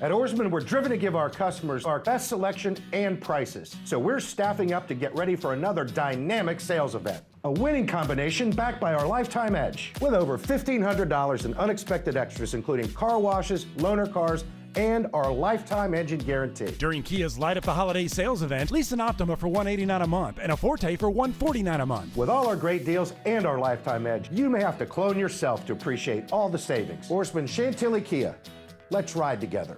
At Oarsman, we're driven to give our customers our best selection and prices. So we're staffing up to get ready for another dynamic sales event. A winning combination backed by our Lifetime Edge. With over $1,500 in unexpected extras, including car washes, loaner cars, and our lifetime engine guarantee. During Kia's Light Up the Holiday sales event, lease an Optima for $189 a month and a Forte for $149 a month. With all our great deals and our Lifetime Edge, you may have to clone yourself to appreciate all the savings. Oarsman Chantilly Kia. Let's ride together.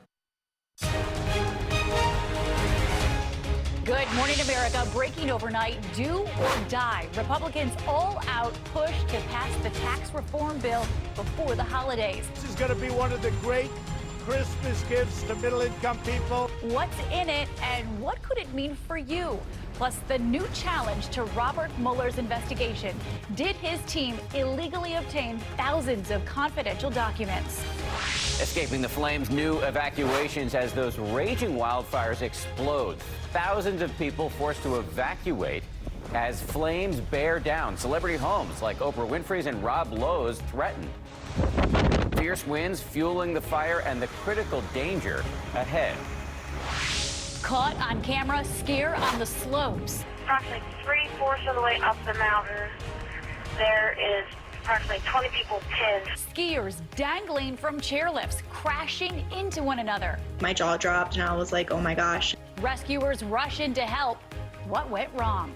Good morning, America. Breaking overnight, do or die. Republicans all out push to pass the tax reform bill before the holidays. This is going to be one of the great Christmas gifts to middle-income people. What's in it and what could it mean for you? Plus, the new challenge to Robert Mueller's investigation. Did his team illegally obtain thousands of confidential documents? Escaping the flames, new evacuations as those raging wildfires explode. Thousands of people forced to evacuate as flames bear down celebrity homes like Oprah Winfrey's and Rob Lowe's threatened. Fierce winds fueling the fire and the critical danger ahead. Caught on camera, skier on the slopes. Approximately 3/4 of the way up the mountain, there is approximately 20 people pinned. Skiers dangling from chairlifts, crashing into one another. My jaw dropped and I was like, oh my gosh. Rescuers rush in to help. What went wrong?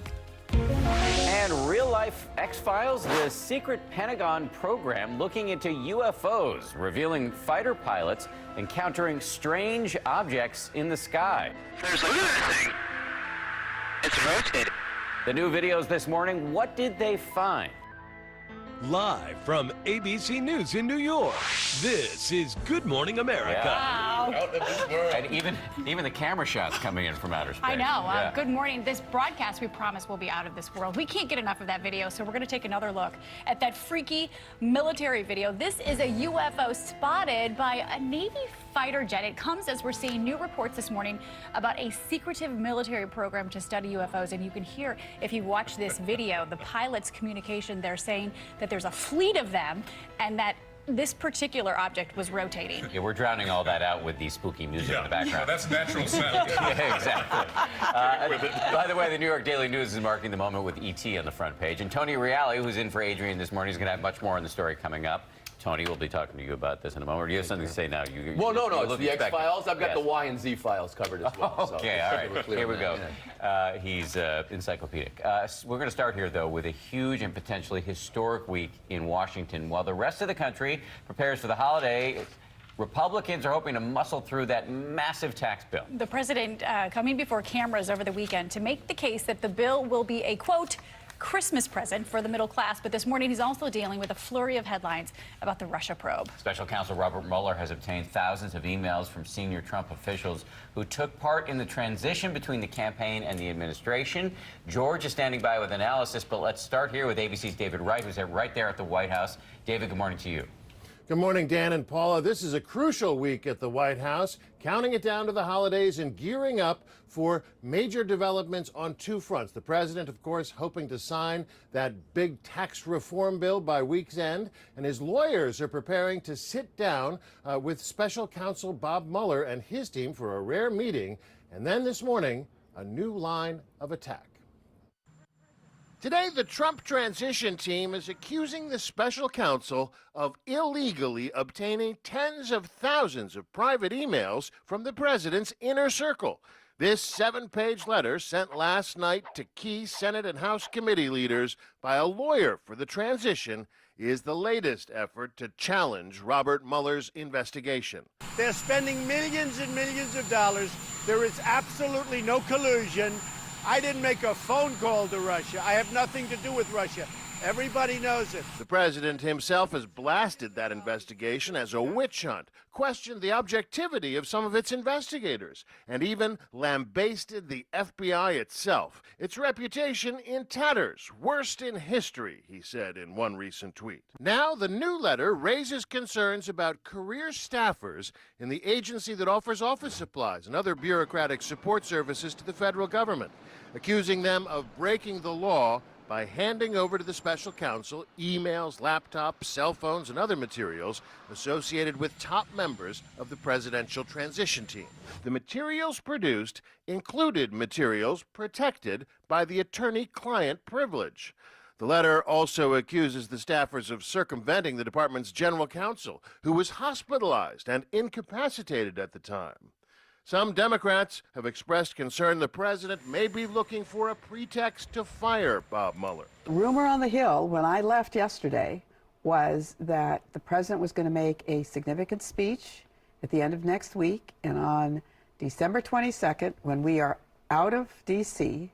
And real-life X-Files, the secret Pentagon program looking into UFOs, revealing fighter pilots encountering strange objects in the sky. Look at that thing. It's rotating. The new videos this morning, what did they find? Live from ABC News in New York, this is Good Morning America. Wow. Out of this world. And even the camera shots coming in from outer space. I know. Yeah. Good morning. This broadcast, we promise, will be out of this world. We can't get enough of that video, so we're going to take another look at that freaky military video. This is a UFO spotted by a Navy fighter jet. It comes as we're seeing new reports this morning about a secretive military program to study UFOs. And you can hear, if you watch this video, the pilot's communication. They're saying that there's a fleet of them and that this particular object was rotating. Yeah, we're drowning all that out with the spooky music in the background. That's natural sound. Yeah, exactly. By the way, the New York Daily News is marking the moment with E.T. on the front page. And Tony Reale, who's in for Adrian this morning, is going to have much more on the story coming up. Tony, we'll be talking to you about this in a moment. Or do you have something to say now? Well, no, it's the X-Files. I've got the Y and Z files covered as well. Okay, all right. Here we go. He's encyclopedic. We're going to start here, though, with a huge and potentially historic week in Washington. While the rest of the country prepares for the holiday, Republicans are hoping to muscle through that massive tax bill. The president coming before cameras over the weekend to make the case that the bill will be a, quote, Christmas present for the middle class. But this morning, he's also dealing with a flurry of headlines about the Russia probe. Special counsel Robert Mueller has obtained thousands of emails from senior Trump officials who took part in the transition between the campaign and the administration. George is standing by with analysis, but let's start here with ABC's David Wright, who's right there at the White House. David, good morning to you. Good morning, Dan and Paula. This is a crucial week at the White House, counting it down to the holidays and gearing up for major developments on two fronts. The president, of course, hoping to sign that big tax reform bill by week's end, and his lawyers are preparing to sit down with special counsel Bob Mueller and his team for a rare meeting, and then this morning, a new line of attack. Today, the Trump transition team is accusing the special counsel of illegally obtaining tens of thousands of private emails from the president's inner circle. This 7-page letter sent last night to key Senate and House committee leaders by a lawyer for the transition is the latest effort to challenge Robert Mueller's investigation. They're spending millions and millions of dollars. There is absolutely no collusion. I didn't make a phone call to Russia. I have nothing to do with Russia. Everybody knows it. The president himself has blasted that investigation as a witch hunt, questioned the objectivity of some of its investigators, and even lambasted the FBI itself. Its reputation in tatters, worst in history, he said in one recent tweet. Now the new letter raises concerns about career staffers in the agency that offers office supplies and other bureaucratic support services to the federal government, accusing them of breaking the law by handing over to the special counsel emails, laptops, cell phones, and other materials associated with top members of the presidential transition team. The materials produced included materials protected by the attorney-client privilege. The letter also accuses the staffers of circumventing the department's general counsel, who was hospitalized and incapacitated at the time. Some Democrats have expressed concern the president may be looking for a pretext to fire Bob Mueller. Rumor on the Hill when I left yesterday was that the president was going to make a significant speech at the end of next week, and on December 22nd, when we are out of D.C.,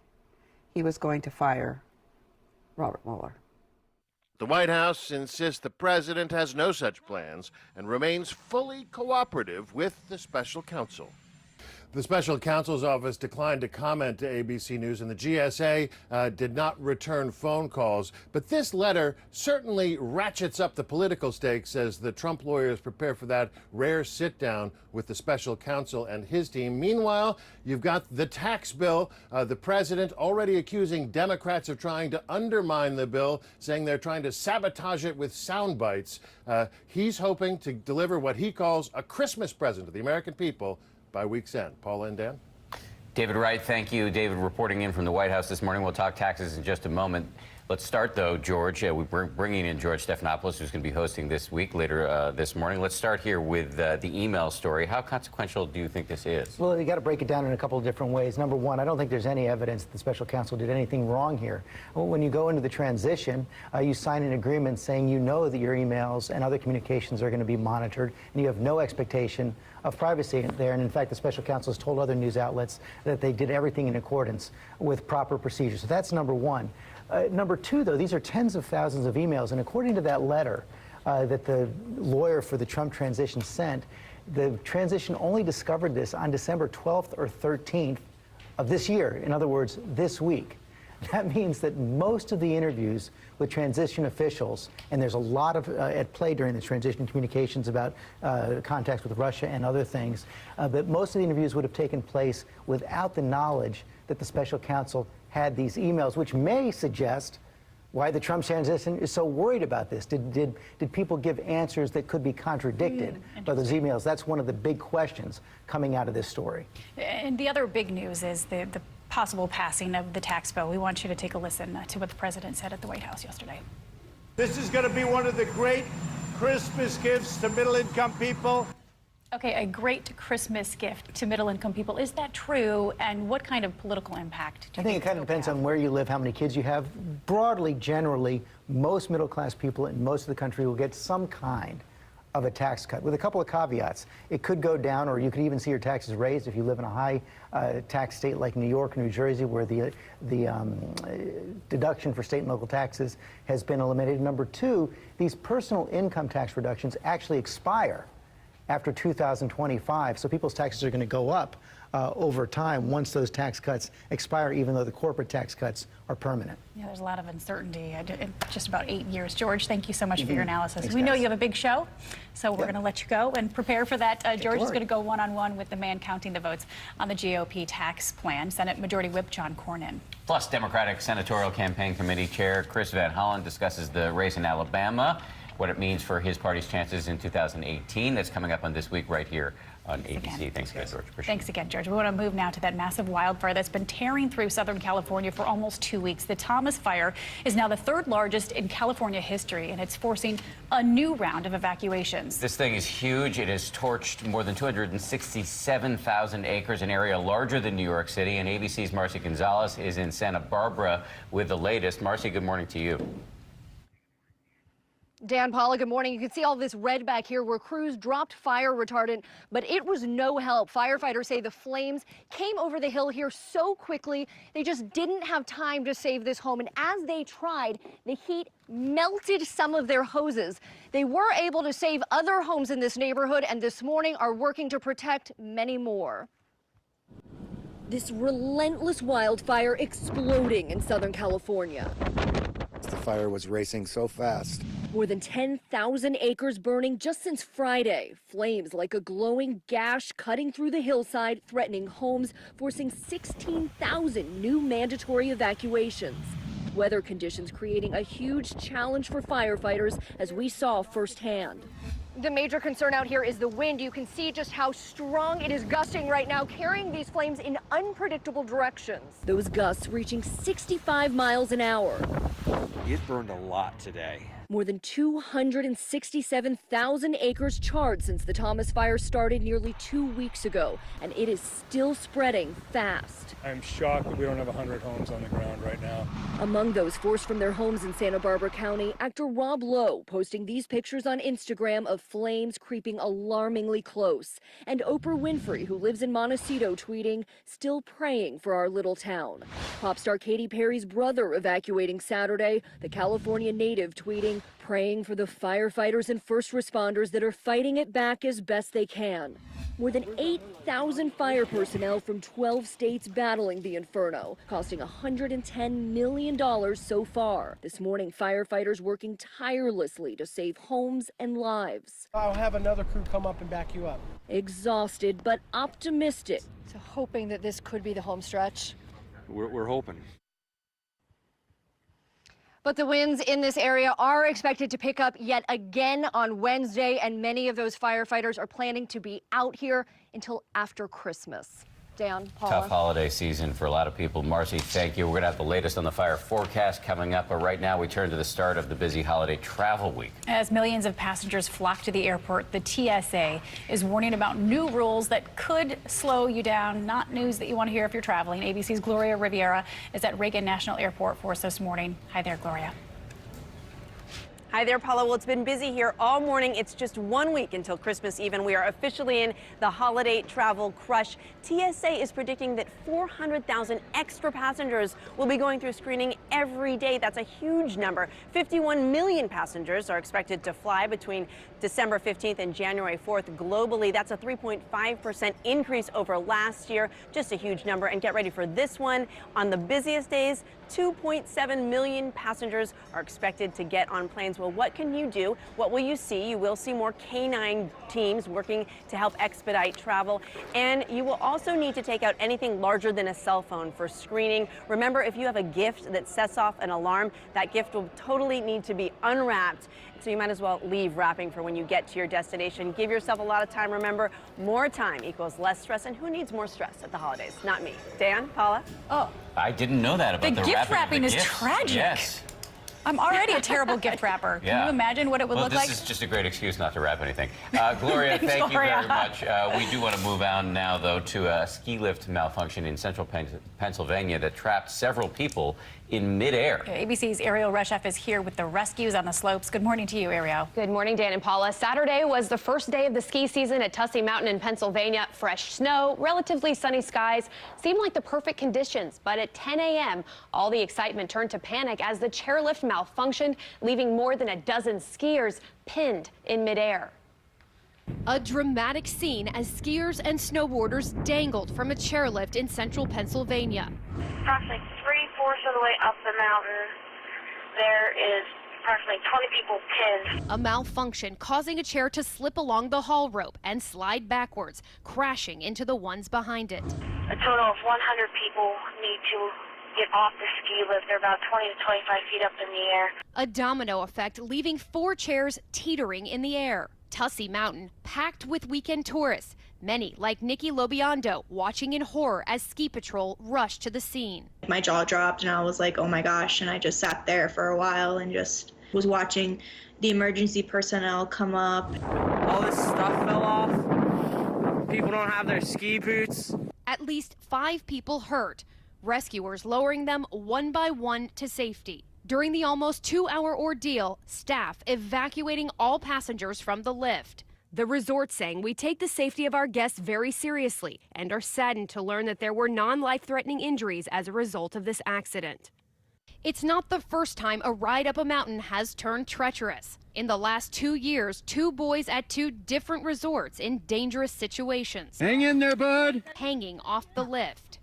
he was going to fire Robert Mueller. The White House insists the president has no such plans and remains fully cooperative with the special counsel. The special counsel's office declined to comment to ABC News, and the GSA did not return phone calls. But this letter certainly ratchets up the political stakes as the Trump lawyers prepare for that rare sit-down with the special counsel and his team. Meanwhile, you've got the tax bill. The president already accusing Democrats of trying to undermine the bill, saying they're trying to sabotage it with sound bites. He's hoping to deliver what he calls a Christmas present to the American people by week's end. Paula and Dan? David Wright, thank you. David reporting in from the White House this morning. We'll talk taxes in just a moment. Let's start, though, George. We're bringing in George Stephanopoulos, who's going to be hosting this week later this morning. Let's start here with the email story. How consequential do you think this is? Well, you got to break it down in a couple of different ways. Number one, I don't think there's any evidence that the special counsel did anything wrong here. When you go into the transition, you sign an agreement saying you know that your emails and other communications are going to be monitored, and you have no expectation of privacy there. And in fact, the special counsel has told other news outlets that they did everything in accordance with proper procedures. So that's number one. Number two, though, these are tens of thousands of emails, and according to that letter that the lawyer for the Trump transition sent, the transition only discovered this on December 12th or 13th of this year. In other words, this week. That means that most of the interviews with transition officials, and there's a lot of at play during the transition communications about contacts with Russia and other things, but most of the interviews would have taken place without the knowledge that the special counsel had these emails, which may suggest why the Trump transition is so worried about this. Did people give answers that could be contradicted by those emails? That's one of the big questions coming out of this story. And the other big news is the possible passing of the tax bill. We want you to take a listen to what the president said at the White House yesterday. This is going to be one of the great Christmas gifts to middle-income people. Okay, a great Christmas gift to middle-income people. Is that true? And what kind of political impact do you think it kind of depends on where you live, how many kids you have. Broadly, generally, most middle-class people in most of the country will get some kind of a tax cut, with a couple of caveats. It could go down, or you could even see your taxes raised if you live in a high tax state like New York, New Jersey, where the deduction for state and local taxes has been eliminated. Number two, these personal income tax reductions actually expire after 2025, so people's taxes are going to go up over time once those tax cuts expire, even though the corporate tax cuts are permanent. Yeah, there's a lot of uncertainty in just about 8 years. George, thank you so much for your analysis. Thanks, we know guys. you have a big show, so we're going to let you go and prepare for that. George is going to go one-on-one with the man counting the votes on the GOP tax plan, Senate Majority Whip John Cornyn. Plus, Democratic Senatorial Campaign Committee Chair Chris Van Hollen discusses the race in Alabama, what it means for his party's chances in 2018. That's coming up on This Week right here on ABC. Thanks again, George. Thanks again, George. We want to move now to that massive wildfire that's been tearing through Southern California for almost 2 weeks. The Thomas Fire is now the third largest in California history, and it's forcing a new round of evacuations. This thing is huge. It has torched more than 267,000 acres, an area larger than New York City. And ABC's Marcy Gonzalez is in Santa Barbara with the latest. Marcy, good morning to you. Dan, Paula, good morning. You can see all this red back here where crews dropped fire retardant, but it was no help. Firefighters say the flames came over the hill here so quickly, they just didn't have time to save this home. And as they tried, the heat melted some of their hoses. They were able to save other homes in this neighborhood, and this morning are working to protect many more. This relentless wildfire exploding in Southern California. The fire was racing so fast. More than 10,000 acres burning just since Friday. Flames like a glowing gash cutting through the hillside, threatening homes, forcing 16,000 new mandatory evacuations. Weather conditions creating a huge challenge for firefighters, as we saw firsthand. The major concern out here is the wind. You can see just how strong it is gusting right now, carrying these flames in unpredictable directions. Those gusts reaching 65 miles an hour. It burned a lot today. More than 267,000 acres charred since the Thomas fire started nearly 2 weeks ago, and it is still spreading fast. I'm shocked that we don't have 100 homes on the ground right now. Among those forced from their homes in Santa Barbara County, actor Rob Lowe posting these pictures on Instagram of flames creeping alarmingly close. And Oprah Winfrey, who lives in Montecito, tweeting, "Still praying for our little town." Pop star Katy Perry's brother evacuating Saturday, the California native tweeting, "Praying for the firefighters and first responders that are fighting it back as best they can." More than 8,000 fire personnel from 12 states battling the inferno, costing $110 million so far. This morning, firefighters working tirelessly to save homes and lives. I'll have another crew come up and back you up. Exhausted but optimistic. So hoping that this could be the home stretch. We're hoping. But the winds in this area are expected to pick up yet again on Wednesday, and many of those firefighters are planning to be out here until after Christmas. Dan, Paula. Tough holiday season for a lot of people. Marcy, thank you. We're going to have the latest on the fire forecast coming up, but right now we turn to the start of the busy holiday travel week. As millions of passengers flock to the airport, the TSA is warning about new rules that could slow you down. Not news that you want to hear if you're traveling. ABC's Gloria Riviera is at Reagan National Airport for us this morning. Hi there, Gloria. Hi there, Paula. Well, it's been busy here all morning. It's just 1 week until Christmas Eve, and we are officially in the holiday travel crush. TSA is predicting that 400,000 extra passengers will be going through screening every day. That's a huge number. 51 million passengers are expected to fly between December 15th and January 4th globally. That's a 3.5% increase over last year. Just a huge number. And get ready for this one. On the busiest days, 2.7 million passengers are expected to get on planes. Well, what can you do? What will you see? You will see more canine teams working to help expedite travel. And you will also need to take out anything larger than a cell phone for screening. Remember, if you have a gift that sets off an alarm, that gift will totally need to be unwrapped. So you might as well leave wrapping for when you get to your destination. Give yourself a lot of time. Remember, more time equals less stress. And who needs more stress at the holidays? Not me. Dan, Paula? Oh. I didn't know that about the gift wrapping is gifts. tragic. Yes. I'm already a terrible gift wrapper. Yeah. Can you imagine what it would look like? This is just a great excuse not to wrap anything. Gloria, Thanks, thank Gloria. you very much. We do want to move on now, though, to a ski lift malfunction in central Pennsylvania that trapped several people in midair. ABC's Ariel Reshef is here with the rescues on the slopes. Good morning to you, Ariel. Good morning, Dan and Paula. Saturday was the first day of the ski season at Tussey Mountain in Pennsylvania. Fresh snow, relatively sunny skies, seemed like the perfect conditions. But at 10 a.m., all the excitement turned to panic as the chairlift malfunctioned, leaving more than a dozen skiers pinned in midair. A dramatic scene as skiers and snowboarders dangled from a chairlift in central Pennsylvania. Approximately 3/4 of the way up the mountain, there is approximately 20 people pinned. A malfunction causing a chair to slip along the haul rope and slide backwards, crashing into the ones behind it. A total of 100 people need to get off the ski lift. They're about 20 to 25 feet up in the air. A domino effect leaving 4 chairs teetering in the air. Tussey Mountain packed with weekend tourists, many like Nikki Lobiondo watching in horror as ski patrol rushed to the scene. My jaw dropped and I was like, oh my gosh, and I just sat there for a while and just was watching the emergency personnel come up. All this stuff fell off. People don't have their ski boots. At least 5 people hurt, rescuers lowering them one by one to safety. During the almost 2-hour ordeal, staff evacuating all passengers from the lift. The resort saying, "We take the safety of our guests very seriously and are saddened to learn that there were non-life-threatening injuries as a result of this accident." It's not the first time a ride up a mountain has turned treacherous. In the last 2 years, 2 boys at 2 different resorts in dangerous situations. Hang in there, bud. Hanging off the lift.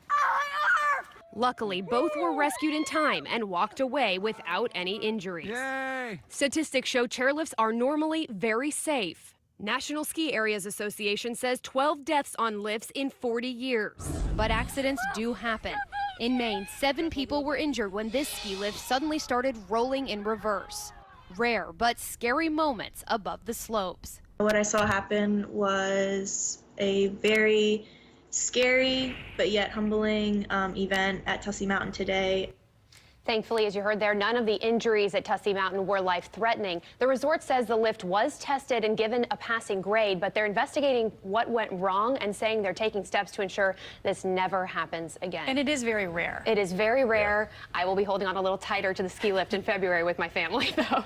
Luckily, both were rescued in time and walked away without any injuries. Yay! Statistics show chairlifts are normally very safe. National Ski Areas Association says 12 deaths on lifts in 40 years. But accidents do happen. In Maine, 7 people were injured when this ski lift suddenly started rolling in reverse. Rare but scary moments above the slopes. What I saw happen was a very scary but yet humbling event at Tussey Mountain today. Thankfully, as you heard there, none of the injuries at Tussey Mountain were life-threatening. The resort says the lift was tested and given a passing grade, but they're investigating what went wrong and saying they're taking steps to ensure this never happens again. And it is very rare. It is very rare. I will be holding on a little tighter to the ski lift in February with my family, though.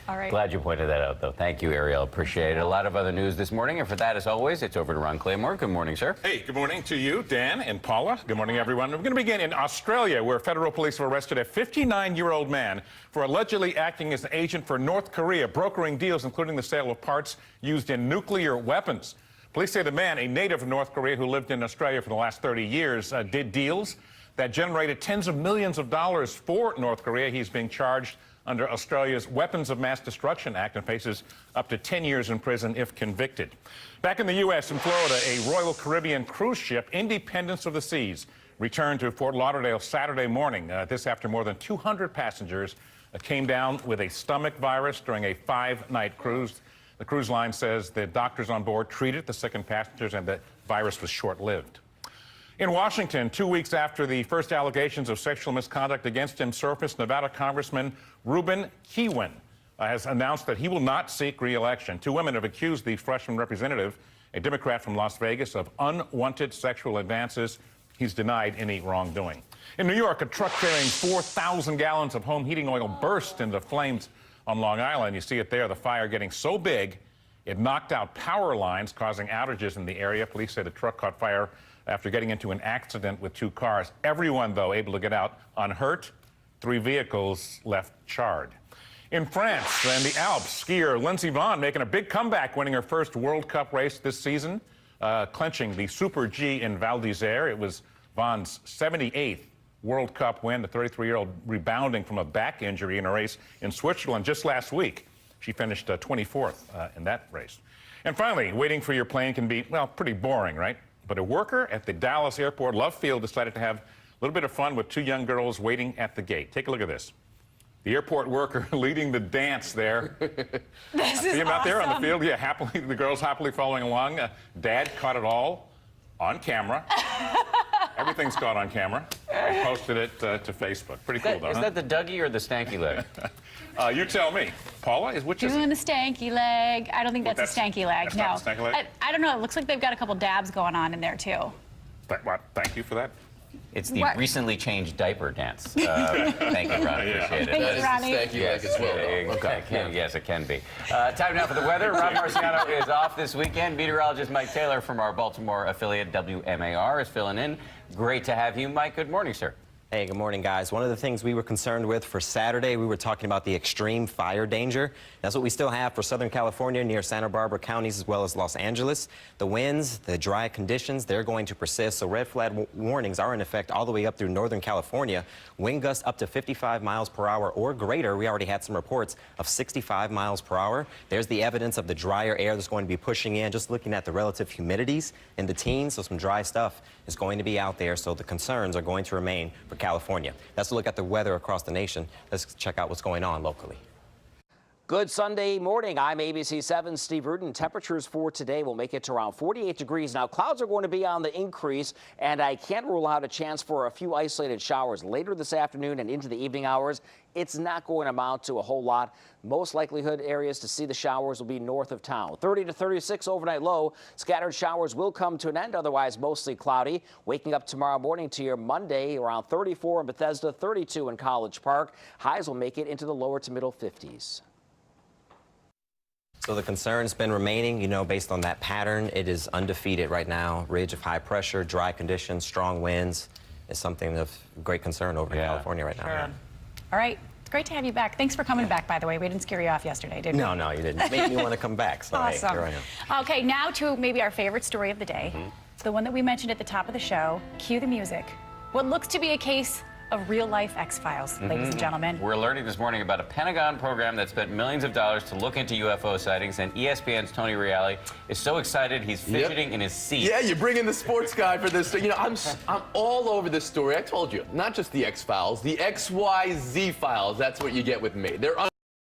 All right. Glad you pointed that out, though. Thank you, Ariel. Appreciate it. A lot of other news this morning, and for that, as always, it's over to Ron Claymore. Good morning, sir. Hey, good morning to you, Dan and Paula. Good morning, everyone. We're going to begin in Australia, where federal police have arrested a 59-year-old man for allegedly acting as an agent for North Korea, brokering deals including the sale of parts used in nuclear weapons. Police say the man, a native of North Korea who lived in Australia for the last 30 years, did deals that generated tens of millions of dollars for North Korea. He's being charged under Australia's Weapons of Mass Destruction Act and faces up to 10 years in prison if convicted. Back in the U.S., in Florida, a Royal Caribbean cruise ship, Independence of the Seas, returned to Fort Lauderdale Saturday morning. This after more than 200 passengers came down with a stomach virus during a 5-night cruise. The cruise line says the doctors on board treated the sickened passengers and the virus was short-lived. In Washington, 2 weeks after the first allegations of sexual misconduct against him surfaced, Nevada Congressman Ruben Kihuen has announced that he will not seek re-election. 2 women have accused the freshman representative, a Democrat from Las Vegas, of unwanted sexual advances. He's denied any wrongdoing. In New York, a truck carrying 4,000 gallons of home heating oil burst into flames on Long Island. You see it there, the fire getting so big, it knocked out power lines, causing outages in the area. Police say the truck caught fire after getting into an accident with 2 cars. Everyone, though, able to get out unhurt. 3 vehicles left charred. In France and the Alps, skier Lindsey Vonn making a big comeback, winning her first World Cup race this season, clinching the Super G in Val d'Isère. It was Vonn's 78th World Cup win, the 33-year-old rebounding from a back injury in a race in Switzerland just last week. She finished 24th in that race. And finally, waiting for your plane can be, well, pretty boring, right? But a worker at the Dallas airport, Love Field, decided to have a little bit of fun with 2 young girls waiting at the gate. Take a look at this. The airport worker leading the dance there. This is See him out there on the awesome. field? Yeah, happily, the girls happily following along. Dad caught it all on camera. Everything's caught on camera. I posted it to Facebook. Pretty cool, though, Is that the Dougie or the stanky leg? You tell me. Paula, which is it? Doing the stanky leg. I don't think that's a stanky leg. That's No. not the stanky leg? I don't know. It looks like they've got a couple dabs going on in there, too. Thank you for that. It's the recently changed diaper dance. Thank you, Ron. Yeah. Appreciate it. Thanks, Ronnie. Thank you, like as well. Okay. Yes, it can be. Time now for the weather. Rob Marciano is off this weekend. Meteorologist Mike Taylor from our Baltimore affiliate WMAR is filling in. Great to have you, Mike. Good morning, sir. Hey, good morning, guys. One of the things we were concerned with for Saturday, we were talking about the extreme fire danger. That's what we still have for Southern California near Santa Barbara counties as well as Los Angeles. The winds, the dry conditions, they're going to persist. So red flag warnings are in effect all the way up through Northern California. Wind gusts up to 55 miles per hour or greater. We already had some reports of 65 miles per hour. There's the evidence of the drier air that's going to be pushing in. Just looking at the relative humidities in the teens, so some dry stuff is going to be out there. So the concerns are going to remain for California. That's a look at the weather across the nation. Let's check out what's going on locally. Good Sunday morning. I'm ABC 7's Steve Rudin. Temperatures for today will make it to around 48 degrees. Now, clouds are going to be on the increase, and I can't rule out a chance for a few isolated showers later this afternoon and into the evening hours. It's not going to amount to a whole lot. Most likelihood areas to see the showers will be north of town. 30 to 36 overnight low. Scattered showers will come to an end, otherwise mostly cloudy. Waking up tomorrow morning to your Monday around 34 in Bethesda, 32 in College Park. Highs will make it into the lower to middle 50s. So the concern's been remaining, you know, based on that pattern. It is undefeated right now. Ridge of high pressure, dry conditions, strong winds is something of great concern over in California right now. All right. It's great to have you back. Thanks for coming back, by the way. We didn't scare you off yesterday, did we? No, no, you didn't. Make me want to come back. So Awesome. hey, here I am. Okay, now to maybe our favorite story of the day. The one that we mentioned at the top of the show. Cue the music. What looks to be a case of real-life X-Files, ladies and gentlemen. We're learning this morning about a Pentagon program that spent millions of dollars to look into UFO sightings, and ESPN's Tony Reale is so excited he's fidgeting in his seat. Yeah, you bring in the sports guy for this. You know, I'm all over this story. I told you, not just the X-Files, the XYZ files. That's what you get with me. They're